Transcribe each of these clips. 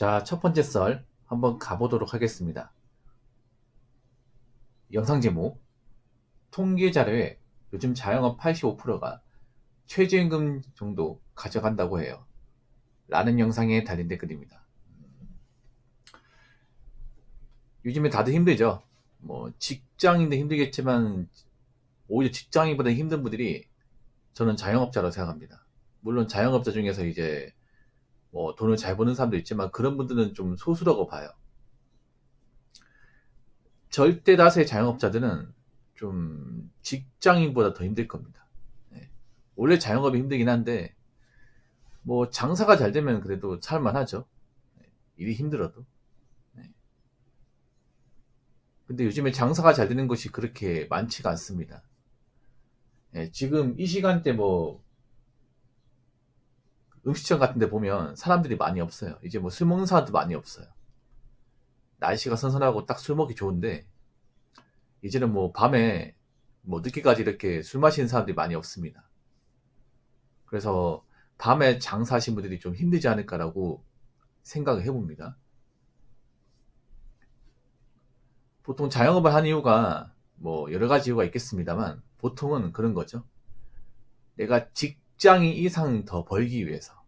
자, 첫 번째 썰 한번 가보도록 하겠습니다. 영상 제목, 통계 자료에 요즘 자영업 85%가 최저임금 정도 가져간다고 해요. 라는 영상에 달린 댓글입니다. 요즘에 다들 힘들죠. 뭐 직장인도 힘들겠지만 오히려 직장인보다 힘든 분들이 저는 자영업자라고 생각합니다. 물론 자영업자 중에서 이제 뭐 돈을 잘 버는 사람도 있지만 그런 분들은 좀 소수라고 봐요. 절대 다수의 자영업자들은 좀 직장인보다 더 힘들 겁니다. 네. 원래 자영업이 힘들긴 한데 뭐 장사가 잘 되면 그래도 살만하죠. 네. 일이 힘들어도. 네. 근데 요즘에 장사가 잘 되는 곳이 그렇게 많지가 않습니다. 네. 지금 이 시간대 뭐 음식점 같은 데 보면 사람들이 많이 없어요. 이제 뭐 술 먹는 사람도 많이 없어요. 날씨가 선선하고 딱 술 먹기 좋은데 이제는 뭐 밤에 뭐 늦게까지 이렇게 술 마시는 사람들이 많이 없습니다. 그래서 밤에 장사하신 분들이 좀 힘들지 않을까라고 생각을 해봅니다. 보통 자영업을 한 이유가 뭐 여러 가지 이유가 있겠습니다만 보통은 그런 거죠. 내가 직장인 이상 더 벌기 위해서.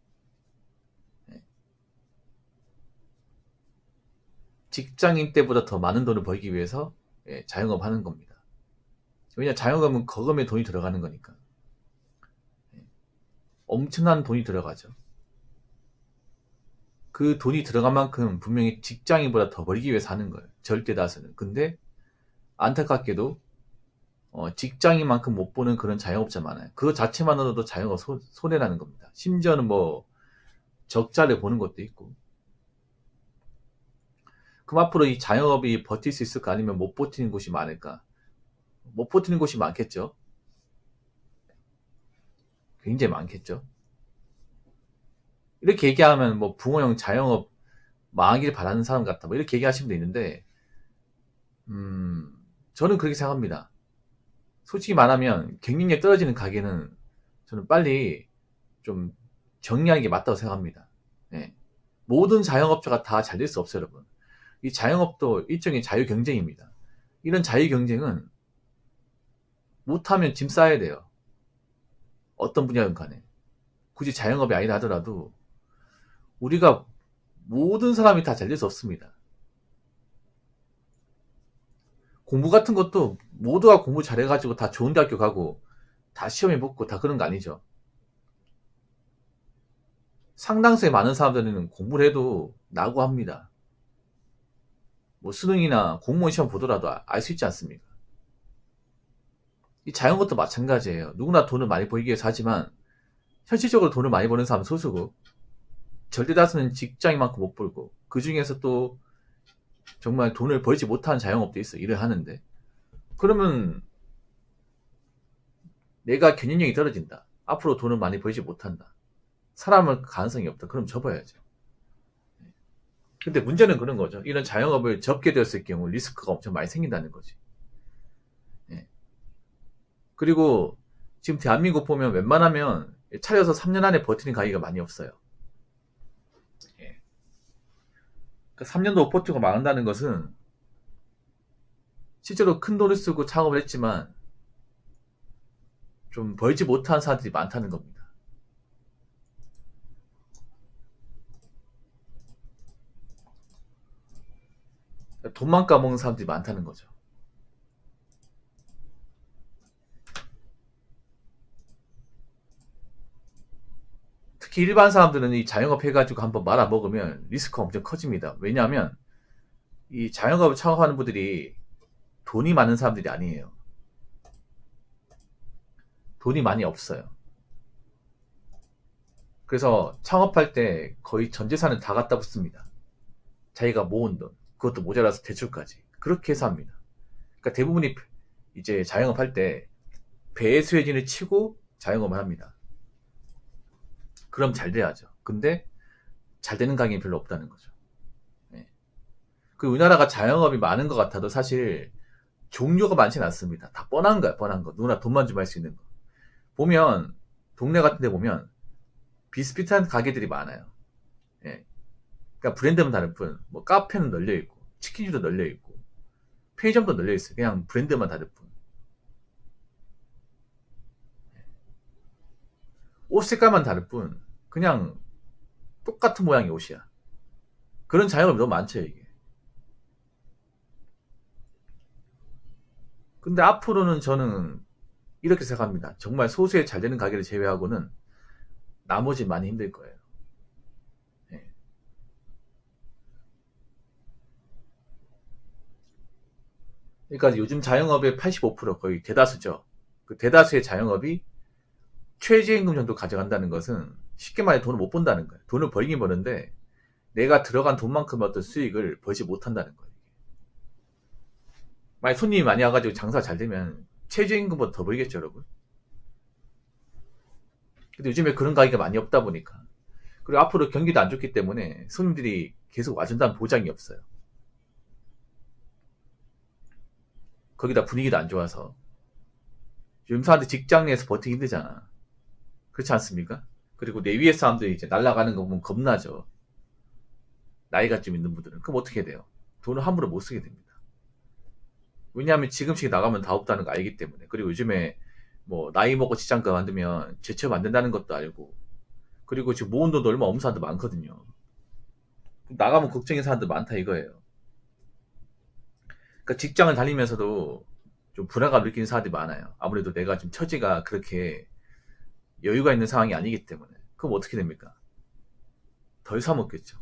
직장인 때보다 더 많은 돈을 벌기 위해서 자영업 하는 겁니다. 왜냐 자영업은 거금에 돈이 들어가는 거니까. 엄청난 돈이 들어가죠. 그 돈이 들어간 만큼 분명히 직장인보다 더 벌기 위해서 하는 거예요. 절대 다수는. 근데 안타깝게도 직장인만큼 못 보는 그런 자영업자 많아요. 그거 자체만으로도 자영업 손해라는 겁니다. 심지어는 뭐 적자를 보는 것도 있고. 그럼 앞으로 이 자영업이 버틸 수 있을까? 아니면 못 버티는 곳이 많을까? 못 버티는 곳이 많겠죠. 굉장히 많겠죠. 이렇게 얘기하면 뭐 붕어형 자영업 망하길 바라는 사람 같다. 뭐 이렇게 얘기하시는 분도 있는데, 저는 그렇게 생각합니다. 솔직히 말하면 경쟁력 떨어지는 가게는 저는 빨리 좀 정리하는 게 맞다고 생각합니다. 네. 모든 자영업자가 다 잘 될 수 없어요, 여러분. 이 자영업도 일종의 자유 경쟁입니다. 이런 자유 경쟁은 못하면 짐 싸야 돼요. 어떤 분야든 간에. 굳이 자영업이 아니라 하더라도 우리가 모든 사람이 다 잘 될 수 없습니다. 공부 같은 것도 모두가 공부 잘해가지고 다 좋은 대학교 가고 다 시험에 붙고 다 그런 거 아니죠. 상당수의 많은 사람들은 공부를 해도 나고 합니다. 뭐 수능이나 공무원 시험 보더라도 알 수 있지 않습니까? 이 자영업도 마찬가지예요. 누구나 돈을 많이 벌기 위해서 하지만 현실적으로 돈을 많이 버는 사람은 소수고 절대 다수는 직장인만큼 못 벌고 그 중에서 또 정말 돈을 벌지 못하는 자영업도 있어. 일을 하는데 그러면 내가 경쟁력이 떨어진다. 앞으로 돈을 많이 벌지 못한다. 살아남을 가능성이 없다. 그럼 접어야죠. 근데 문제는 그런 거죠. 이런 자영업을 접게 되었을 경우 리스크가 엄청 많이 생긴다는 거지. 예. 그리고 지금 대한민국 보면 웬만하면 차려서 3년 안에 버티는 가게가 많이 없어요. 예. 그러니까 3년도 못 버티고 망한다는 것은 실제로 큰 돈을 쓰고 창업을 했지만 좀 벌지 못한 사람들이 많다는 겁니다. 돈만 까먹는 사람들이 많다는 거죠. 특히 일반 사람들은 이 자영업 해가지고 한번 말아먹으면 리스크가 엄청 커집니다. 왜냐하면 이 자영업을 창업하는 분들이 돈이 많은 사람들이 아니에요. 돈이 많이 없어요. 그래서 창업할 때 거의 전 재산을 다 갖다 붙습니다. 자기가 모은 돈, 그것도 모자라서 대출까지. 그렇게 해서 합니다. 그러니까 대부분이 이제 자영업 할 때 배수혜진을 치고 자영업을 합니다. 그럼 잘 돼야죠. 근데 잘 되는 가게는 별로 없다는 거죠. 네. 그 우리나라가 자영업이 많은 것 같아도 사실 종류가 많지는 않습니다. 다 뻔한 거야, 뻔한 거. 누구나 돈만 좀 할 수 있는 거. 보면 동네 같은 데 보면 비슷비슷한 가게들이 많아요. 예. 그러니까 브랜드만 다를 뿐, 뭐 카페는 널려 있고, 치킨집도 널려 있고, 편의점도 널려 있어요. 그냥 브랜드만 다를 뿐. 옷 색깔만 다를 뿐, 그냥 똑같은 모양의 옷이야. 그런 자영업이 너무 많죠, 이게. 근데 앞으로는 저는 이렇게 생각합니다. 정말 소수의 잘 되는 가게를 제외하고는 나머지 많이 힘들 거예요. 예. 그러니까 요즘 자영업의 85% 거의 대다수죠. 그 대다수의 자영업이 최저임금 정도 가져간다는 것은 쉽게 말해 돈을 못 번다는 거예요. 돈을 벌긴 버는데 내가 들어간 돈만큼 어떤 수익을 벌지 못한다는 거예요. 만약 손님이 많이 와가지고 장사가 잘 되면 최저임금보다 더 벌겠죠, 여러분. 근데 요즘에 그런 가게가 많이 없다 보니까, 그리고 앞으로 경기도 안 좋기 때문에 손님들이 계속 와준다는 보장이 없어요. 거기다 분위기도 안 좋아서 요즘 사람들 직장 내에서 버티기 힘들잖아. 그렇지 않습니까? 그리고 내 위에 사람들이 이제 날아가는 거 보면 겁나죠. 나이가 좀 있는 분들은. 그럼 어떻게 해야 돼요? 돈을 함부로 못 쓰게 됩니다. 왜냐하면 지금씩 나가면 다 없다는 거 알기 때문에. 그리고 요즘에 뭐 나이 먹고 직장 그만두면 재취업 안 된다는 것도 알고, 그리고 지금 모은 돈도 얼마 없는 사람도 많거든요. 나가면 걱정인 사람들 많다 이거예요. 그러니까 직장을 다니면서도 좀 불안감 느끼는 사람들이 많아요. 아무래도 내가 지금 처지가 그렇게 여유가 있는 상황이 아니기 때문에. 그럼 어떻게 됩니까? 덜 사 먹겠죠.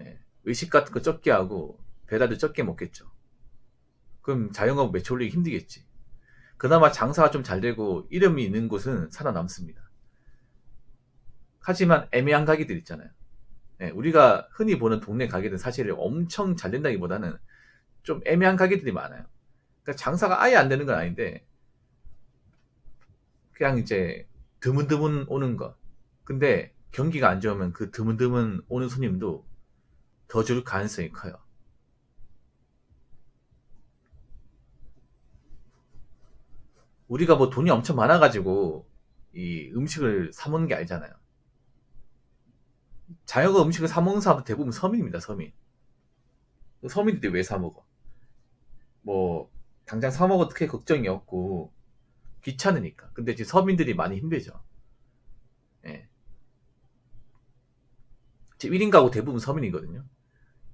예. 의식 같은 거 적게 하고 배달도 적게 먹겠죠. 그럼 자영업 매출 올리기 힘들겠지. 그나마 장사가 좀 잘 되고 이름이 있는 곳은 살아남습니다. 하지만 애매한 가게들 있잖아요. 예, 우리가 흔히 보는 동네 가게들은 사실 엄청 잘 된다기보다는 좀 애매한 가게들이 많아요. 그러니까 장사가 아예 안 되는 건 아닌데 그냥 이제 드문드문 오는 거. 근데 경기가 안 좋으면 그 드문드문 오는 손님도 더 줄 가능성이 커요. 우리가 뭐 돈이 엄청 많아가지고 이 음식을 사 먹는 게 아니잖아요. 자영업 음식을 사 먹는 사람도 대부분 서민입니다, 서민. 서민들이 왜 사 먹어? 뭐 당장 사 먹어도 크게 걱정이 없고 귀찮으니까. 근데 지금 서민들이 많이 힘들죠. 예. 지금 1인 가구 대부분 서민이거든요.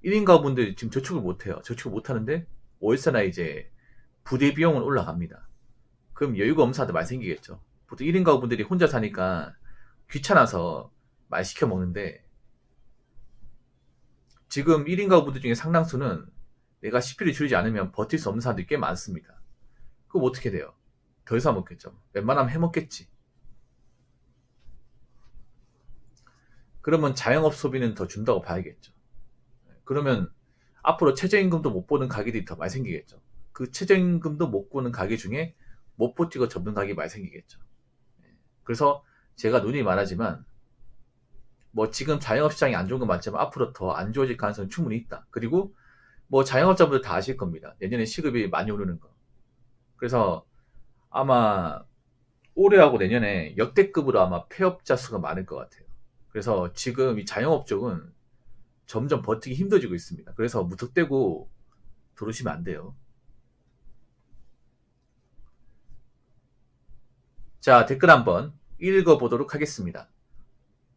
1인 가구분들 지금 저축을 못 해요. 저축을 못 하는데 월세나 이제 부대 비용은 올라갑니다. 그럼 여유가 없는 사람들 많이 생기겠죠. 보통 1인 가구분들이 혼자 사니까 귀찮아서 많이 시켜 먹는데, 지금 1인 가구분들 중에 상당수는 내가 식비를 줄이지 않으면 버틸 수 없는 사람들이 꽤 많습니다. 그럼 어떻게 돼요? 덜 사 먹겠죠. 웬만하면 해 먹겠지. 그러면 자영업 소비는 더 준다고 봐야겠죠. 그러면 앞으로 최저임금도 못 보는 가게들이 더 많이 생기겠죠. 그 최저임금도 못 보는 가게 중에 못 버티고 접는 가게 많이 생기겠죠. 그래서 제가 눈이 많아지만 뭐 지금 자영업 시장이 안 좋은 건 맞지만 앞으로 더 안 좋아질 가능성은 충분히 있다. 그리고 뭐 자영업자분들 다 아실 겁니다. 내년에 시급이 많이 오르는 거. 그래서 아마 올해하고 내년에 역대급으로 아마 폐업자 수가 많을 것 같아요. 그래서 지금 이 자영업 쪽은 점점 버티기 힘들어지고 있습니다. 그래서 무턱대고 들어오시면 안 돼요. 자, 댓글 한번 읽어보도록 하겠습니다.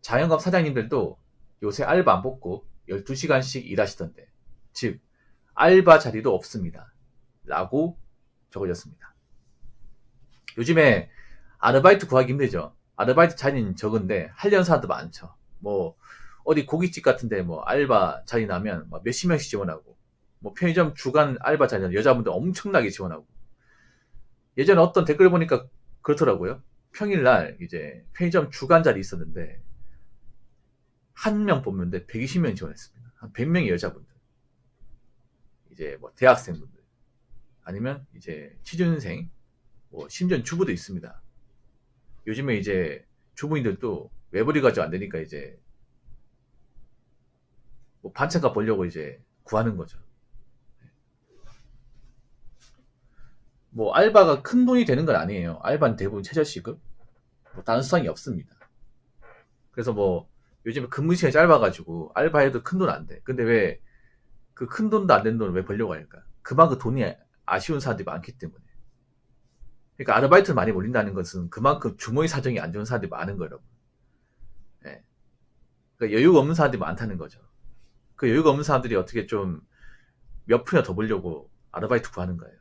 자영업 사장님들도 요새 알바 안 뽑고 12시간씩 일하시던데, 즉 알바 자리도 없습니다. 라고 적어졌습니다. 요즘에 아르바이트 구하기 힘들죠. 아르바이트 자리는 적은데 하려는 사람도 많죠. 뭐 어디 고깃집 같은데 뭐 알바 자리 나면 뭐 몇십 명씩 지원하고, 뭐 편의점 주간 알바 자리는 여자분들 엄청나게 지원하고. 예전에 어떤 댓글 보니까 그렇더라고요. 평일날 이제 편의점 주간 자리 있었는데 한 명 뽑는데 120명 지원했습니다. 한 100명의 여자분들. 이제 뭐 대학생분들. 아니면 이제 취준생, 뭐 심지어 주부도 있습니다. 요즘에 이제 주부인들도 외벌이 가지고 안 되니까 이제 뭐 반찬값 벌려고 이제 구하는 거죠. 뭐 알바가 큰 돈이 되는 건 아니에요. 알바는 대부분 최저시급, 뭐 다른 수당이 없습니다. 그래서 뭐 요즘에 근무 시간이 짧아가지고 알바해도 큰 돈 안 돼. 근데 왜 그 큰 돈도 안 되는 돈을 왜 벌려고 할까? 그만큼 돈이 아쉬운 사람들이 많기 때문에. 그러니까 아르바이트를 많이 몰린다는 것은 그만큼 주머니 사정이 안 좋은 사람들이 많은 거예요, 여러분. 예. 그러니까 여유가 없는 사람들이 많다는 거죠. 그 여유가 없는 사람들이 어떻게 좀 몇 푼이나 더 벌려고 아르바이트 구하는 거예요.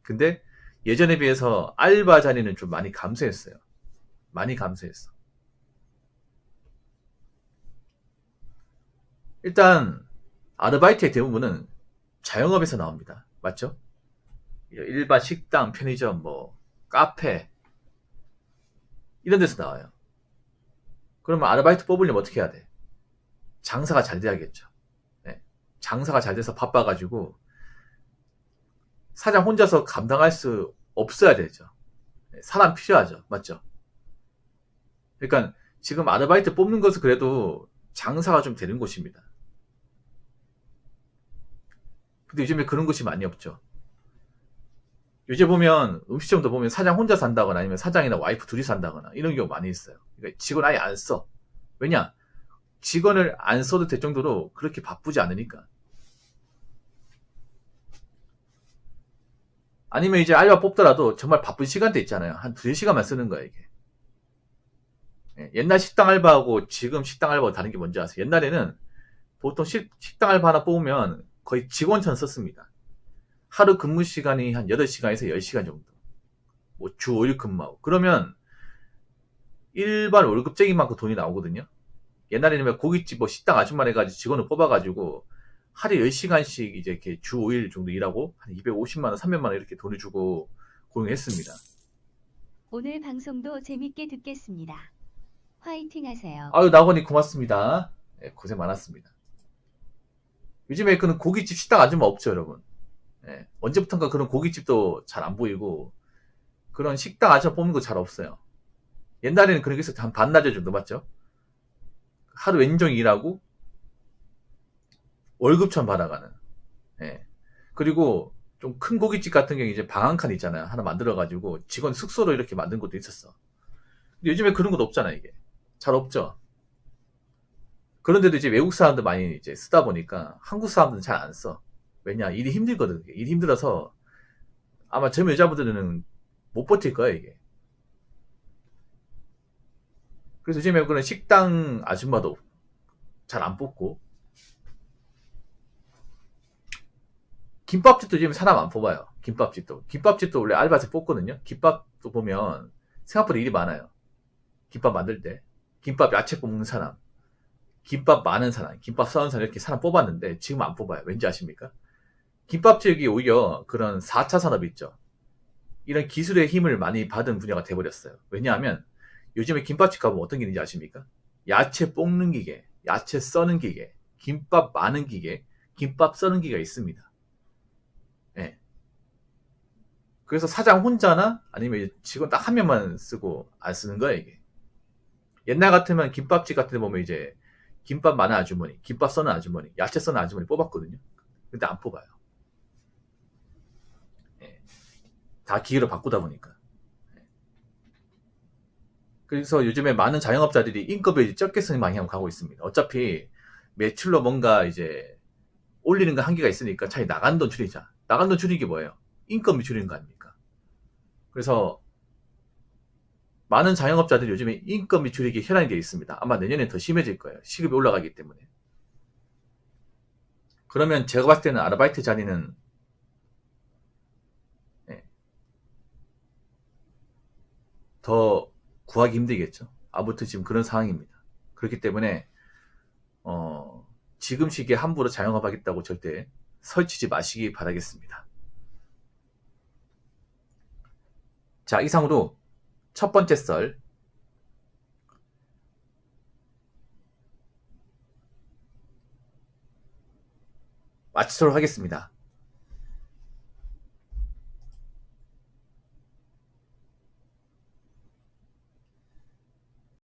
근데 예전에 비해서 알바 자리는 좀 많이 감소했어요. 많이 감소했어. 일단 아르바이트의 대부분은 자영업에서 나옵니다. 맞죠? 일반 식당, 편의점, 뭐 카페 이런 데서 나와요. 그러면 아르바이트 뽑으려면 어떻게 해야 돼? 장사가 잘 돼야겠죠. 네. 장사가 잘 돼서 바빠가지고 사장 혼자서 감당할 수 없어야 되죠. 네. 사람 필요하죠. 맞죠? 그러니까 지금 아르바이트 뽑는 것은 그래도 장사가 좀 되는 곳입니다. 근데 요즘에 그런 곳이 많이 없죠. 요새 보면 음식점도 보면 사장 혼자 산다거나 아니면 사장이나 와이프 둘이 산다거나 이런 경우 많이 있어요. 그러니까 직원 아예 안 써. 왜냐? 직원을 안 써도 될 정도로 그렇게 바쁘지 않으니까. 아니면 이제 알바 뽑더라도 정말 바쁜 시간대 있잖아요. 한 2시간만 쓰는 거야, 이게. 옛날 식당 알바하고 지금 식당 알바하고 다른 게 뭔지 아세요? 옛날에는 보통 식당 알바 하나 뽑으면 거의 직원처럼 썼습니다. 하루 근무 시간이 한 8시간에서 10시간 정도. 뭐 주 5일 근무하고. 그러면 일반 월급쟁인 만큼 돈이 나오거든요. 옛날에는 고깃집 뭐 식당 아줌마 해가지고 직원을 뽑아가지고 하루에 10시간씩 이제 이렇게 주 5일 정도 일하고 한 250만원, 300만원 이렇게 돈을 주고 고용했습니다. 오늘 방송도 재밌게 듣겠습니다. 화이팅 하세요. 아유, 나건이 고맙습니다. 네, 고생 많았습니다. 요즘에 그런 고깃집 식당 아줌마 없죠, 여러분. 네, 언제부턴가 그런 고깃집도 잘 안 보이고 그런 식당 아줌마 뽑는 거 잘 없어요. 옛날에는 그런 게 있었죠. 한 반나절 정도 맞죠? 하루 왼종일 일하고 월급천 받아가는. 예. 그리고 좀 큰 고깃집 같은 경우 이제 방 한 칸 있잖아요. 하나 만들어가지고 직원 숙소로 이렇게 만든 것도 있었어. 근데 요즘에 그런 것도 없잖아, 이게. 잘 없죠. 그런데도 이제 외국 사람들 많이 이제 쓰다 보니까 한국 사람들은 잘 안 써. 왜냐? 일이 힘들거든. 일이 힘들어서 아마 젊은 여자분들은 못 버틸 거야, 이게. 그래서 요즘에 그런 식당 아줌마도 잘 안 뽑고, 김밥집도 요즘 사람 안 뽑아요. 김밥집도 원래 알바생 뽑거든요. 김밥도 보면 생각보다 일이 많아요. 김밥 만들 때. 김밥 야채 뽑는 사람, 김밥 많은 사람, 김밥 싸는 사람 이렇게 사람 뽑았는데 지금 안 뽑아요. 왠지 아십니까? 김밥집이 오히려 그런 4차 산업 있죠. 이런 기술의 힘을 많이 받은 분야가 돼버렸어요. 왜냐하면 요즘에 김밥집 가보면 어떤 게 있는지 아십니까? 야채 볶는 기계, 야채 써는 기계, 김밥 많은 기계, 김밥 써는 기계가 있습니다. 예. 그래서 사장 혼자나 아니면 직원 딱 한 명만 쓰고 안 쓰는 거야, 이게. 옛날 같으면 김밥집 같은 데 보면 이제 김밥 많은 아주머니, 김밥 써는 아주머니, 야채 써는 아주머니 뽑았거든요. 근데 안 뽑아요. 예. 다 기계로 바꾸다 보니까. 예. 그래서 요즘에 많은 자영업자들이 인건비 적게 쓰는 방향으로 가고 있습니다. 어차피 매출로 뭔가 이제 올리는 거 한계가 있으니까 차라리 나간 돈 줄이자. 나간 돈 줄이기 뭐예요? 인건비 줄이는 거 아닙니까? 그래서 많은 자영업자들이 요즘에 인건비 줄이기 혈안이 되어 있습니다. 아마 내년에 더 심해질 거예요. 시급이 올라가기 때문에. 그러면 제가 봤을 때는 아르바이트 자리는 더 구하기 힘들겠죠. 아무튼 지금 그런 상황입니다. 그렇기 때문에 지금 시기에 함부로 자영업 하겠다고 절대 설치지 마시기 바라겠습니다. 자, 이상으로 첫 번째 썰 마치도록 하겠습니다.